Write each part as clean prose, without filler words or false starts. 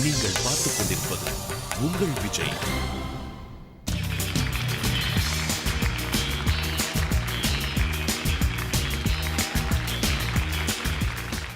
நீங்கள் பார்த்துக் கொண்டிருப்பது உங்கள் விஜய்.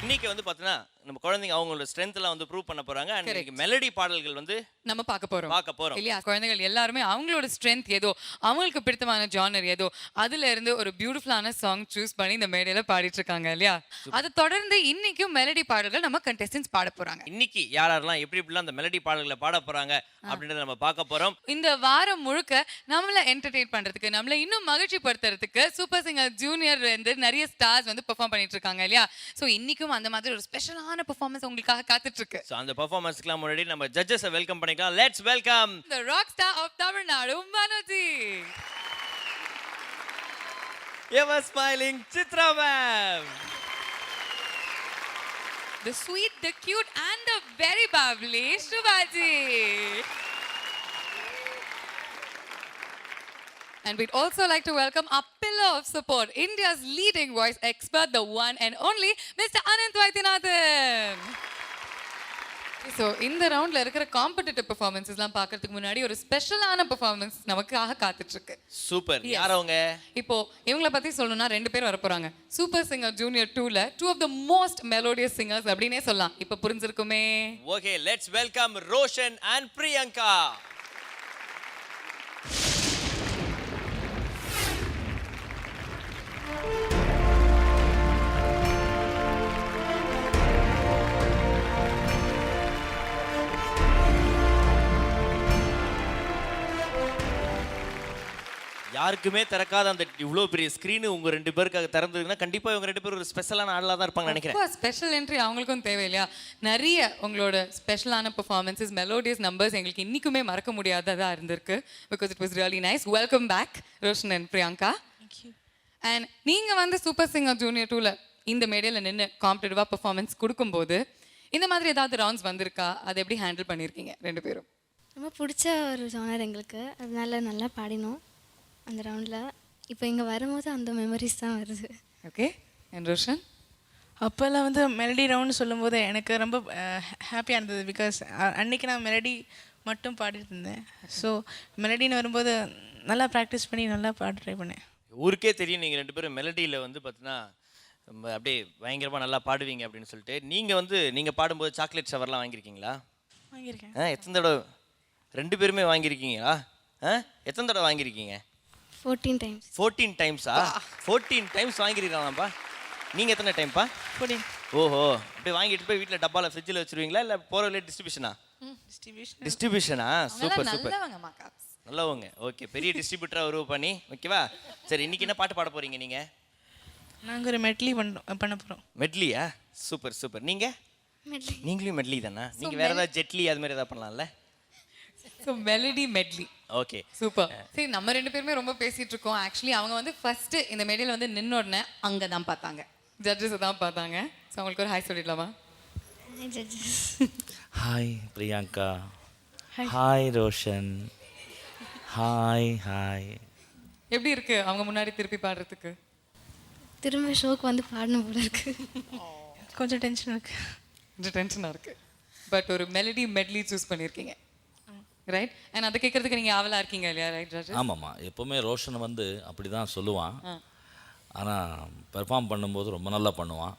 இன்னைக்கு வந்து பார்த்தீங்கன்னா நம்ம குழந்தைங்க அவங்களோட ஸ்ட்ரென்த் எல்லாம் வந்து ப்ரூவ் பண்ண போறாங்க. அன்னைக்கு மெலடி பாடல்கள் வந்து நம்ம பார்க்க போறோம் இல்லையா? குழந்தைகள் எல்லாருமே அவங்களோட ஸ்ட்ரென்த் ஏதோ, அவங்களுக்கு பிடித்தமான ஜானர் ஏதோ, அதுல இருந்து ஒரு பியூட்டிஃபுல்லான சாங் சூஸ் பண்ணி இந்த மேடையில பாடிட்டு இருக்காங்க இல்லையா? அதை தொடர்ந்து இன்னைக்கும் மெலடி பாடல்கள் நம்ம கண்டெஸ்டன்ஸ் பாட போறாங்க. இன்னைக்கு யாரெல்லாம் எப்படிலாம் அந்த மெலடி பாடல்களை பாட போறாங்க அப்படின்றத நம்ம பார்க்க போறோம். இந்த வாரம் முழுக்க நம்மள என்டர்டெயின் பண்றதுக்கு, நம்மள இன்னும் மகிழ்ச்சி படுத்துறதுக்கு சூப்பர் சிங்கர் ஜூனியர் வந்து நிறைய ஸ்டார்ஸ் வந்து பெர்ஃபார்ம் பண்ணிட்டு இருக்காங்க இல்லையா? சோ இன்னைக்கும் அந்த மாதிரி ஒரு ஸ்பெஷலான பெர்ஃபார்மன்ஸ் உங்களுக்காக காத்துட்டு இருக்கு. சோ அந்த பெர்ஃபார்மன்ஸ்க்குலாம் முன்னாடி நம்ம ஜட்ஜஸை வெல்கம் பண்ணிக்கலாம். Let's welcome the rock star of Tamil Nadu, Manoji. ever smiling Chitra ma'am. The sweet, the cute and the very bubbly Shubhaji. And we'd also like to welcome our pillar of support, India's leading voice expert, the one and only Mr. Anant Vaidyanathan. So இந்த ரவுண்ட்ல இருக்கிற competitive பெர்ஃபார்மன்ஸஸ்லாம் பார்க்கறதுக்கு முன்னாடி ஒரு ஸ்பெஷலான performance நமக்காக காத்துட்டு இருக்கு. சூப்பர். யார் அவங்க? இப்போ இவங்கள பத்தி சொல்லணும்னா 2 பேர் வர போறாங்க. சூப்பர் சிங்கர் ஜூனியர் 2ல 2 of the most melodious singers அப்படினே சொல்லலாம். இப்போ புரிஞ்சிருக்குமே? Okay, let's welcome Roshan and Priyanka. யாருக்குமே திறக்காத அந்த இவ்வளோ பெரிய ஸ்க்ரீன் உங்க 2 பேருக்காக திறந்ததுன்னா கண்டிப்பா இவங்க 2 பேரும் ஒரு ஸ்பெஷலான ஆளா தான் இருப்பாங்க நினைக்கிறேன். ஸ்பெஷல் என்ட்ரி அவங்களுக்கும் தேவை இல்லையா? நிறைய உங்களோட ஸ்பெஷலான பெர்ஃபார்மன்ஸஸ், மெலோடியஸ் நம்பர்ஸ் எங்களுக்கு இன்னைக்குமே மறக்க முடியாததா இருந்திருக்கு. Because it was really nice. Welcome back Roshan and Priyanka. And நீங்க வந்து சூப்பர் சிங்கர் ஜூனியர் 2ல இந்த மேடையில் நின்று காம்படிட்டிவா பெர்ஃபார்மன்ஸ் கொடுக்கும்போது இந்த மாதிரி ஏதாவது ரவுண்ட்ஸ் வந்திருக்கா? அதை எப்படி ஹேண்டில் பண்ணியிருக்கீங்க 2 பேரும்? ரொம்ப பிடிச்ச ஒரு ஜானர் எங்களுக்கு, அதனால நல்லா பாடினோம் அந்த ரவுண்டில். இப்போ இங்கே வரும்போது அந்த மெமரிஸ் தான் வருது. ஓகே. அண்ட் ரோஷன்? அப்போல்லாம் வந்து மெலடி ரவுண்ட் சொல்லும்போது எனக்கு ரொம்ப ஹாப்பியாக இருந்தது. பிகாஸ் அன்றைக்கி நான் மெலடி மட்டும் பாடிட்டு இருந்தேன். ஸோ மெலடின்னு வரும்போது நல்லா ப்ராக்டிஸ் பண்ணி நல்லா பாட ட்ரை பண்ணேன். ஊருக்கே தெரியும் நீங்கள் 2 பேரும் மெலடியில் வந்து பார்த்தீங்கன்னா அப்படியே பயங்கரமாக நல்லா பாடுவீங்க அப்படின்னு சொல்லிட்டு. நீங்கள் பாடும்போது சாக்லேட் ஷவர்லாம் வாங்கியிருக்கீங்களா? வாங்கியிருக்கேன். எத்தனை தடவை? 2 பேருமே வாங்கியிருக்கீங்களா? எத்தனை தடவை வாங்கியிருக்கீங்க? 14 times. 14 டைம்ஸா? 14 டைம்ஸ் வாங்கியிருக்காங்கப்பா. நீங்கள் எத்தனை டைம்ப்பா? 14. ஓஹோ, அப்படியே வாங்கிட்டு போய் வீட்டில் டப்பாவில் ஃப்ரிட்ஜில் வச்சுருவீங்களா இல்லை போகிறவங்களே டிஸ்ட்ரிபியூஷனா? டிஸ்ட்ரிபியூஷனா? சூப்பர் சூப்பர், நல்லவங்க. ஓகே, பெரிய டிஸ்ட்ரிபியூட்டராக உருவ பண்ணி ஓகேவா? சரி, இன்னைக்கு என்ன பாட்டு பாட போகிறீங்க நீங்கள்? நாங்கள் ஒரு மெட்லி பண்ண போகிறோம். மெட்லியா? Super super. நீங்கள்? நீங்களும் மெட்லி தானே? நீங்கள் வேறு ஏதாவது ஜெட்லி அது மாதிரி ஏதாவது பண்ணலாம்ல? So melody medley. Okay, super. சரி, நம்ம 2 பேருமே ரொம்ப பேசிட்டு இருக்கோம். ஆக்சுவலி அவங்க வந்து ஃபர்ஸ்ட் இந்த மேடையில் வந்து நின்ன உடனே அங்கே தான் பார்த்தாங்க, ஜட்ஜஸ் தான் பார்த்தாங்க. ஸோ அவங்களுக்கு ஒரு ஹாய் சொல்லிடலாமா? Hi Priyanka, hi Roshan, hi hi. எப்படி இருக்கு அவங்க முன்னாடி திருப்பி பாடுறதுக்கு? திரும்ப ஷோக்கு வந்து பாடணும் போல இருக்கு. கொஞ்சம் டென்ஷன் இருக்கு. கொஞ்சம் டென்ஷனாக இருக்கு. பட் ஒரு மெலடி மெட்லி சூஸ் பண்ணியிருக்கீங்க, ரைட்? அண்ட் அதை கேட்கறதுக்கு நீங்கள் ஆவலாக இருக்கீங்க இல்லையா? ரைட் ராஜா? ஆமாம்மா, எப்போவுமே ரோஷன் வந்து அப்படி தான் சொல்லுவான். ஆனால் பெர்ஃபார்ம் பண்ணும்போது ரொம்ப நல்லா பண்ணுவான்.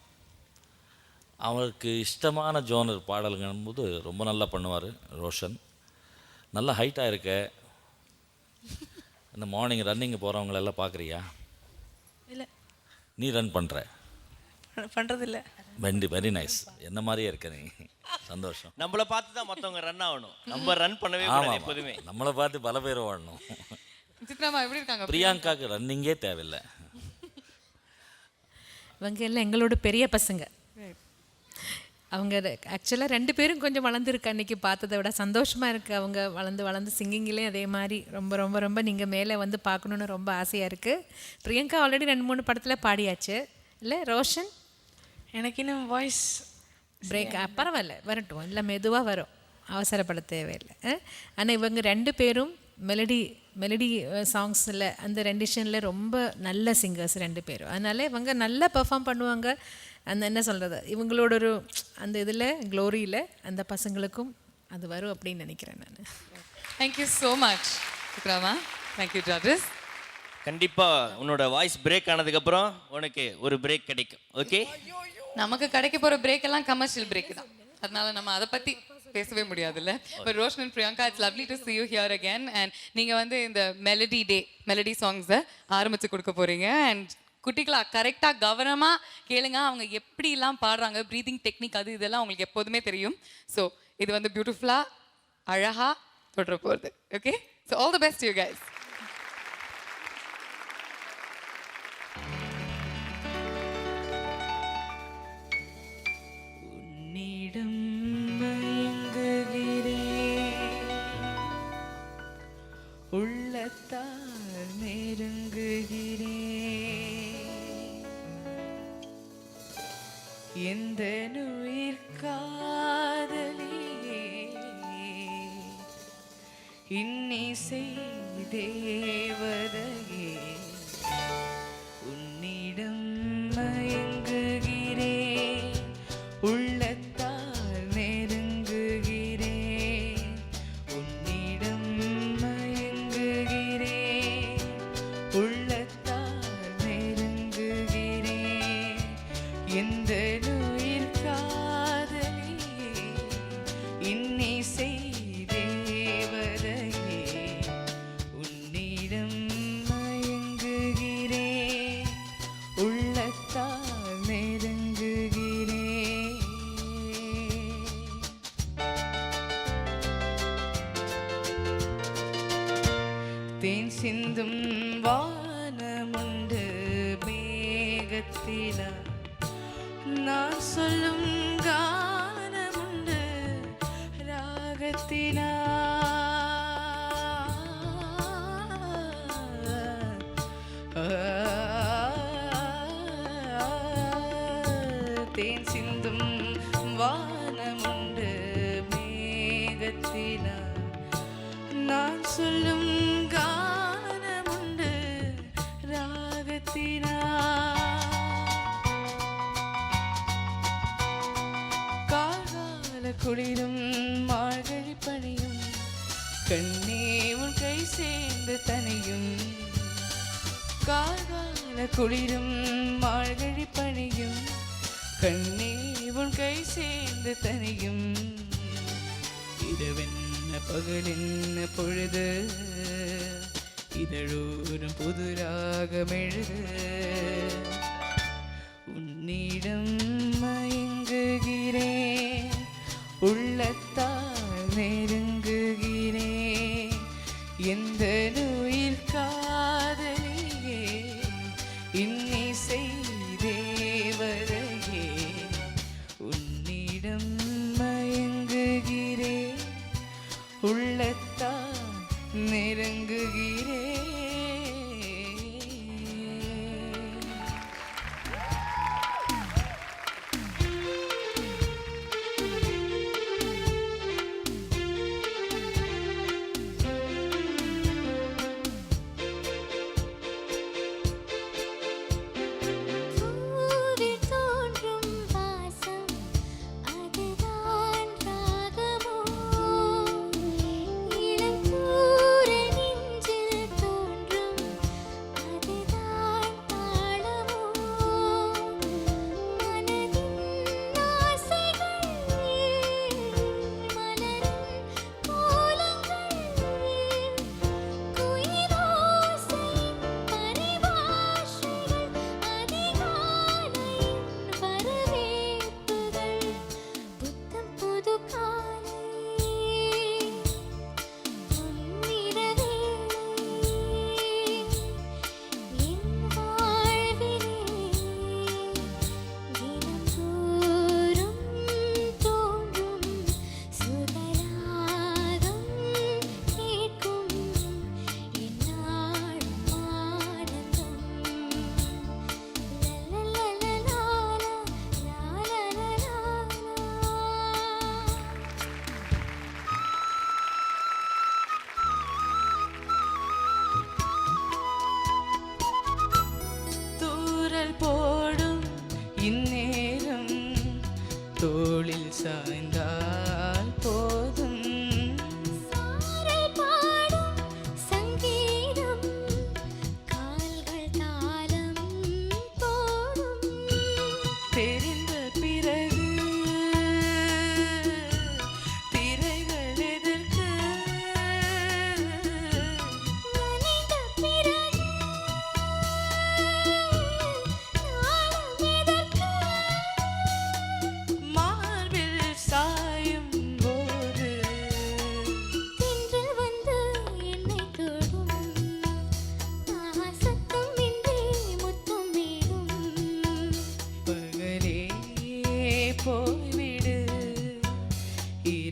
அவருக்கு இஷ்டமான ஜோனர் பாடல்களும்போது ரொம்ப நல்லா பண்ணுவார் ரோஷன். நல்லா ஹைட்டாக இருக்க. இந்த மார்னிங் ரன்னிங் போகிறவங்களெல்லாம் பார்க்குறியா? இல்லை. நீ ரன் பண்ணுற? பண்ணுறதில்ல. Very nice. என்ன மாதிரியே இருக்க நீ. சந்தோஷம். நம்மளை பார்த்து தான் மற்றவங்க ரன் ஆகணும், நம்ம ரன் பண்ணவே கூடாது எப்போதுமே. நம்மளை பார்த்து பல பேர் வாழணும். சித்ராமா எப்படி இருக்காங்க? பிரியங்காவுக்கு ரன்னிங்கே தேவையில்லை. இவங்க எல்லாம் எங்களோட பெரிய பசங்க. அவங்க ஆக்சுவலாக 2 பேரும் கொஞ்சம் வளர்ந்துருக்கு. அன்றைக்கி பார்த்ததை விட சந்தோஷமாக இருக்குது. அவங்க வளர்ந்து சிங்கிங்லேயும் அதே மாதிரி ரொம்ப ரொம்ப ரொம்ப நீங்கள் மேலே வந்து பார்க்கணுன்னு ரொம்ப ஆசையாக இருக்குது. பிரியங்கா ஆல்ரெடி 2-3 படத்தில் பாடியாச்சு இல்லை ரோஷன்? எனக்கு இன்னும் வாய்ஸ் பிரேக் பரவாயில்ல, வரட்டும், இல்லை மெதுவாக வரும், அவசரப்பட தேவையில்லை. ஆனால் இவங்க 2 பேரும் மெலடி சாங்ஸில் அந்த ரெண்டிஷனில் ரொம்ப நல்ல சிங்கர்ஸ் 2 பேரும். அதனால் இவங்க நல்லா பெர்ஃபார்ம் பண்ணுவாங்க. அந்த என்ன சொல்கிறது, இவங்களோட ஒரு அந்த இதில் க்ளோரியில் அந்த பசங்களுக்கும் அது வரும் அப்படின்னு நினைக்கிறேன் நான். தேங்க்யூ ஸோ மச் விக்ரமா. Thank you judges. கண்டிப்பா உன்னோட வாய்ஸ் பிரேக் ஆனதுக்கு அப்புறம் உனக்கு ஒரு பிரேக் கிடைக்கும். ஓகே, நமக்கு கிடைக்க போற பிரேக் எல்லாம் கமர்ஷியல் பிரேக் தான், அதனால நம்ம அதை பத்தி பேசவே முடியாதுல்ல. But Roshan and Priyanka, it's lovely to see you here again. And நீங்க வந்து இந்த மெலடி சாங்ஸை ஆரம்பிச்சு கொடுக்க போறீங்க. அண்ட் குட்டிகளா கரெக்டாக கவனமாக கேளுங்க, அவங்க எப்படிலாம் பாடுறாங்க, ப்ரீதிங் டெக்னிக் அது இதெல்லாம் உங்களுக்கு எப்போதுமே தெரியும். ஸோ இது வந்து பியூட்டிஃபுல்லாக அழகாக தொடர போகிறது. Okay, so all the best you guys. உன்னிடம் மயங்குகிறேன், உள்ளத்தால் நெருங்குகிறேன், எந்த உயிர் காதலியே இன்னிசை தேவதையே, உன்னிடம் மயங்குகிறேன், உள்ளத்தால் நெருங்குகிறேன், உன்னிடம் மயங்குகிறேன், உள்ளத்தால் நெருங்குகிறேன், எந்த உயிர் காதலியே இன்னிசை தேவதையே, உன்னிடம் மயங்குகிறேன், உள்ளத்தால் நெருங்குகிறேன். தேன் சிந்தும் வானமுண்டு மேகத்திலா, நான் சொல்லும் கானமுண்டு ராகத்திலா, தேன் சிந்தும் வானமுண்டு மேகத்திலா, நான் சொல்லும் கானமுண்டு ராகத்திலா, காகால குளிரும் மார்கழி பனியும், கண்ணே உன் கை சேர்ந்து தனியும், காகால குளிரும் மார்கழி பனியும், கண்ணே உன் கை சேர்ந்து தனியும், இரவென்ன பகலென்ன பொழுது, இதழோறும் புது ராகமெழுது, உன்னிடம் மயங்குகிறேன், உள்ளத்தால் நெருங்குகிறேன், எந்த உயிர் காதலியே இன்னிசை தேவதையே, உன்னிடம் மயங்குகிறேன், உள்ளத்தால் நெருங்குகிறேன்.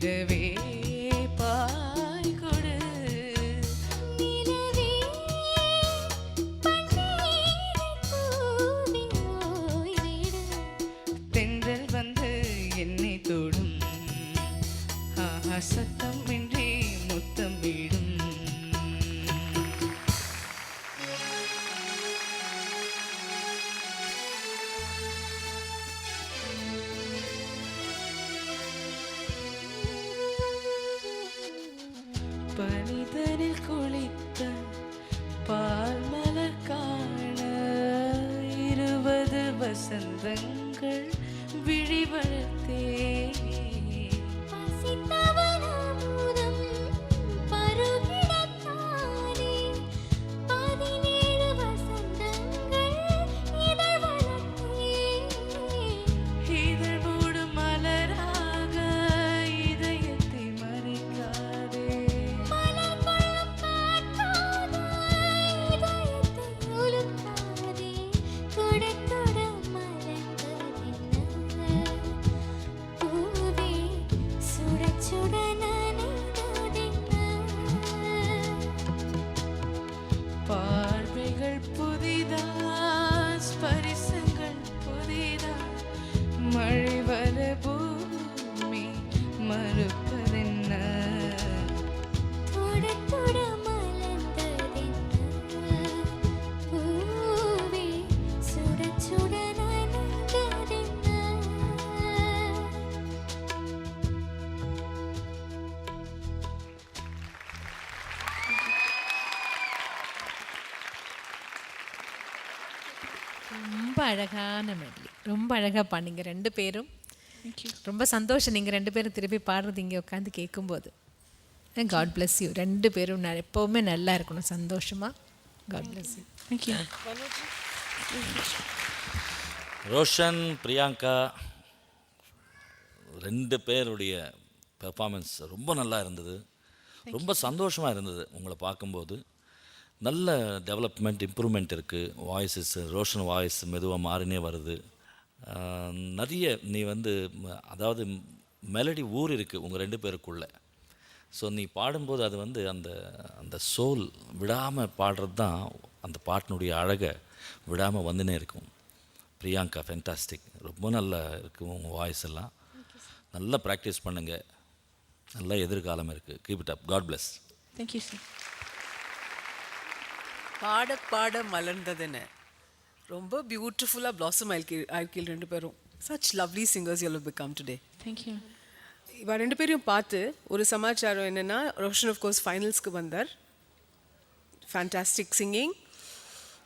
இரவே பாய் கொடு நிலவே பன்னீரில் தூவி ஓய்விடு. தென்றல் வந்து என்னை தொடும் ஆஹா சத்தம் இன்றி முத்தம் விடும் பனிதனில் குளித்த பால் மலர் காண 20 வசந்தங்கள் விழி வளர்த்தே பசித்தவன் அமுதம் பருகிடத்தானே 17 வசந்தங்கள் இதழ் வளர்த்தேன். இதழ் மூடும் மலராக இதயத்தை மறைக்காதே மலர் கொள்ளும் காற்றாக இதயத்தை உலுக்காதே. தொட மலர்ந்ததென்ன பூவே சுடச் சுட நனைந்ததென்ன. பார்வைகள் புதிதா ஸ்பரிசங்கள் புதிதா மழை வர பூமி மறுப்பதென்ன தொட தொட மலர்ந்ததென்ன பூவே சுடச் சுட நனைந்ததென்ன. ரொம்ப அழகான மெட்லி, ரொம்ப அழகாக பாடிங்க ரெண்டு பேரும். ரொம்ப சந்தோஷம் நீங்கள் ரெண்டு பேரும் திருப்பி பாடுறது இங்கே உட்காந்து கேட்கும்போது. God bless you. ரெண்டு பேரும் எப்போவுமே நல்லா இருக்கணும் சந்தோஷமாக. God bless you. Thank you Roshan Priyanka ரெண்டு பேருடைய பெர்ஃபார்மன்ஸ் ரொம்ப நல்லா இருந்தது. ரொம்ப சந்தோஷமாக இருந்தது உங்களை பார்க்கும்போது. நல்ல டெவலப்மெண்ட் இம்ப்ரூவ்மெண்ட் இருக்குது. வாய்ஸஸ் ரோஷன் வாய்ஸ் மெதுவாக மாறினே வருது. நிறைய நீ வந்து அதாவது மெலடி ஊர் இருக்குது உங்கள் ரெண்டு பேருக்குள்ளே. ஸோ நீ பாடும்போது அது வந்து அந்த அந்த சோல் விடாமல் பாடுறது தான் அந்த பாட்டினுடைய அழகை விடாமல் வந்துனே இருக்கும். பிரியாங்கா ஃபென்டாஸ்டிக், ரொம்ப நல்லா இருக்குது உங்கள் வாய்ஸ் எல்லாம். நல்லா ப்ராக்டிஸ் பண்ணுங்கள், நல்ல எதிர்காலம் இருக்குது. Keep it up. God bless. தேங்க்யூ சார் பாட பாட மலர்ந்ததுன்னு ரொம்ப பியூட்டிஃபுல்லாக பிளாசம் ஆயிருக்கீள் ரெண்டு பேரும். Such lovely singers you become today. Thank you இவ ரெண்டு பேரையும் பார்த்து ஒரு சமாச்சாரம் என்னென்னா, ரோஷன் ஆஃப் கோர்ஸ் ஃபைனல்ஸ்க்கு வந்தார், ஃபேண்டாஸ்டிக் சிங்கிங்.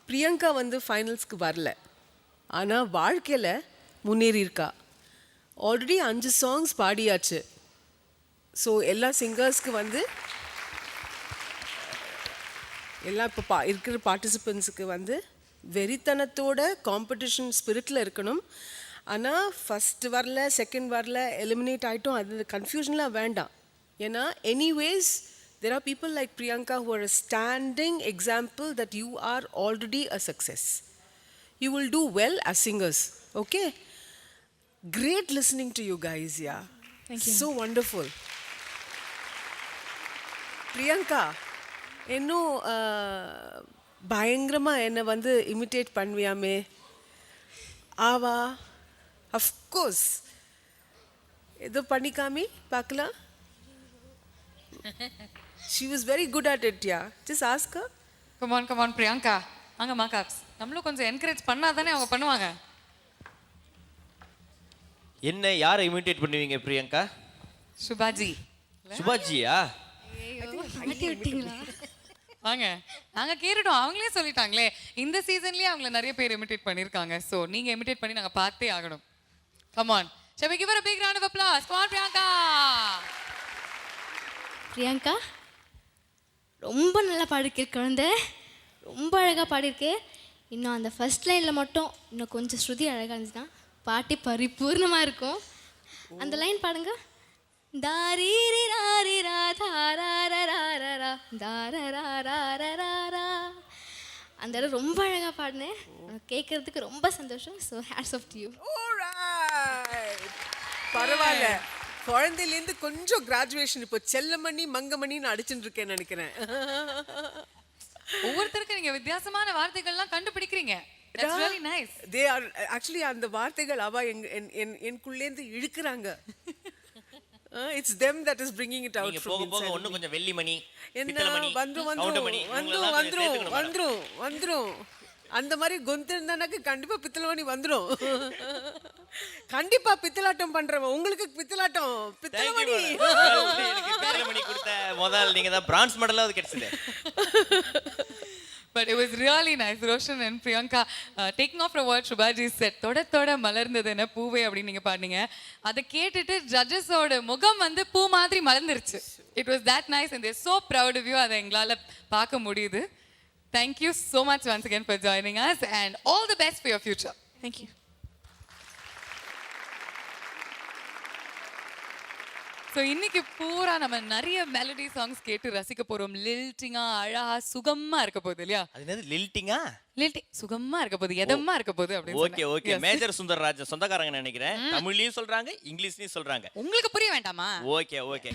பிரியங்கா வந்து ஃபைனல்ஸ்க்கு வரல, ஆனால் வாழ்க்கையில் முன்னேறி இருக்கா. Already 5 songs பாடியாச்சு. ஸோ எல்லா சிங்கர்ஸ்க்கு வந்து எல்லாம் இப்போ இருக்கிற பார்ட்டிசிபெண்ட்ஸுக்கு வந்து வெறித்தனத்தோட காம்படிஷன் ஸ்பிரிட்டில் இருக்கணும். ஆனால் ஃபஸ்ட்டு வரல, செகண்ட் வரல, எலிமினேட் ஆகிட்டோம், அது கன்ஃபியூஷன்லாம் வேண்டாம். ஏன்னா anyways there are people like Priyanka who are a standing example that you are already a success. You will do well as singers. Okay? Great listening to you guys, yeah. Thank you. So wonderful. Priyanka, இன்னும் பயங்கரமாக என்னை வந்து imitate பண்ணுவியாமே. ஆவா, of course. ஏதோ பண்ணிக்காமி பார்க்கலாம். She was very good at it, yeah. Just ask her. Come on, Priyanka. வாங்க மாகாப்ஸ். நம்மளும் கொஞ்சம் encourage பண்ணாதானே அவங்க பண்ணுவாங்க. என்ன யாரை இமிட்டேட் பண்ணுவீங்க பிரியங்கா? சுபாஜி. சுபாஜியா? மாட்டி விட்டீங்களா? வாங்க, நாங்க கேட்டுட்டோம், அவங்களே சொல்லிட்டாங்களே. இந்த சீசன்லயே அவங்கள நிறைய பேர் இமிட்டேட் பண்ணிருக்காங்க. ஸோ நீங்க இமிட்டேட் பண்ணி நாங்க பார்த்தே ஆகணும். Come on. Shall we give her a big round of applause? Come on, Priyanka. Priyanka ரொம்ப நல்லா பாடிருக்கே குழந்தை, ரொம்ப அழகாக பாடியிருக்கே. இன்னும் அந்த ஃபர்ஸ்ட் லைனில் மட்டும் இன்னும் கொஞ்சம் ஸ்ருதி அழகாக இருந்துச்சுன்னா பாட்டி பரிபூர்ணமாக இருக்கும். அந்த லைன் பாடுங்க. தாரீரி ராரி ரா தாரா தாரா. அந்த இடம் ரொம்ப அழகாக பாடினேன், கேட்கறதுக்கு ரொம்ப சந்தோஷம். So hats off to you. Alright. பரவாயில்ல, குழந்தையிலேருந்து கொஞ்சம் கிராஜுவேஷன் இப்போ செல்லமணி மங்கமணின்னு அடிச்சுட்டு இருக்கேன்னு நினைக்கிறேன். ஒவ்வொருத்தருக்கு நீங்க வித்தியாசமான வார்த்தைகள்லாம் கண்டுபிடிக்கிறீங்க. That's really nice. They are actually அந்த வார்த்தைகள் அவ எனக்குள்ளேந்து இழுக்குறாங்க. It's them that is bringing it out நீங்க from போக போக inside. இன்னும் கொஞ்சம் வெள்ளிமணி, என்ன பித்தளமணி, கவுண்டமணி வந்துரும் அந்த மாதிரி கொந்து இருந்தானாக்க கண்டிப்பா பித்தளமணி வந்துரும். கண்டிப்பா பித்தலாட்டம் பண்றவன் உங்களுக்கு பித்தலாட்டம் பித்தளமணி. எனக்கு பித்தளமணி கொடுத்த முதல் நீங்க தான் பிரான்ஸ் மெடலாவது கிடைச்சது. But it was really nice, Roshan and Priyanka taking off from what Shubhaji said. தொட மலர்ந்தது என்ன பூவே அப்படின்னு நீங்க பாடுனீங்க. அதை கேட்டுட்டு ஜட்ஜஸோட முகம் வந்து பூ மாதிரி மலர்ந்துருச்சு. It was that nice and they're so proud of you. அதை எங்களால பார்க்க முடியுது. Thank you so much once again for joining us and all the best for your future. Thank you. So இன்னைக்கு பூரா நம்ம நிறைய மெலடி சாங்ஸ் கேட்டு ரசிக்க போறோம். லில்ட்டிங்கா அழகா சுகமா இருக்க போகுது இல்லையா? அது என்னது லில்ட்டிங்கா? லில்ட்டிங் சுகமா இருக்க போகுது, எதமா இருக்க போகுது அப்படின்னு. Okay okay. மேஜர் சுந்தரராஜன் சொந்தக்காரங்க நினைக்கிறேன். தமிழ்லயும் சொல்றாங்க, இங்கிலீஷ்லயும் சொல்றாங்க. உங்களுக்கு புரிய வேண்டாமா? Okay okay.